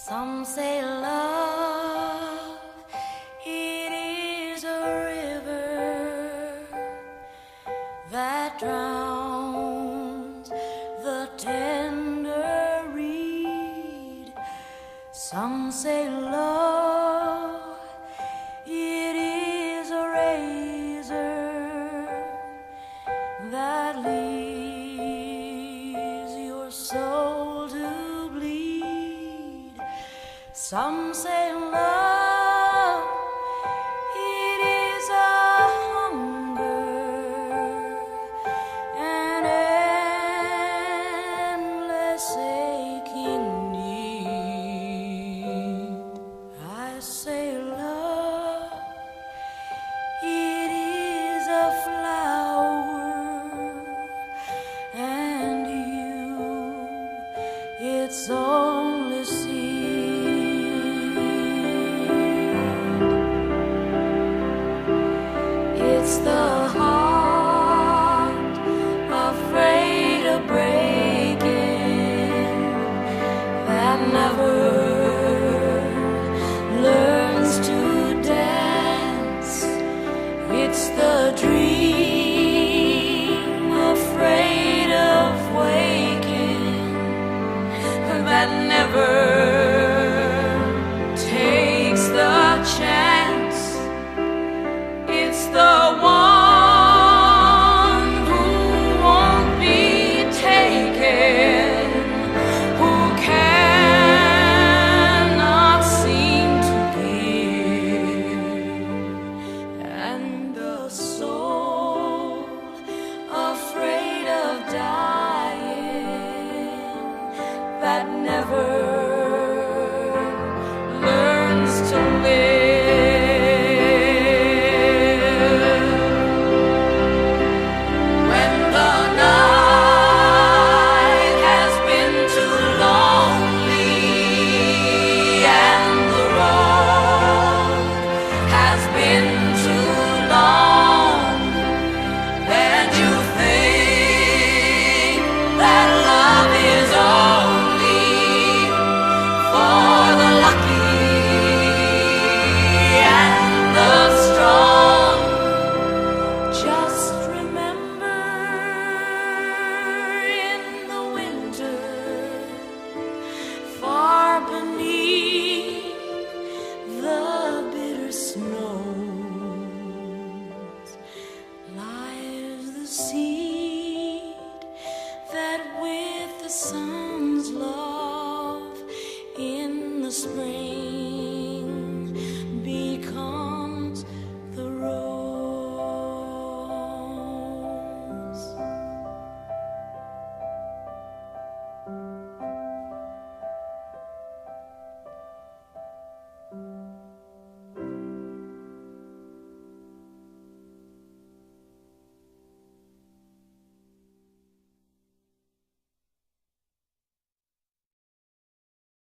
Some say love, it is a river that drowns the tender reed. Some say love, it is a razor that leaves your soul to bleed. Some say love, it is a hunger, an endless aching need. I say love, it is a flower, and you, it's all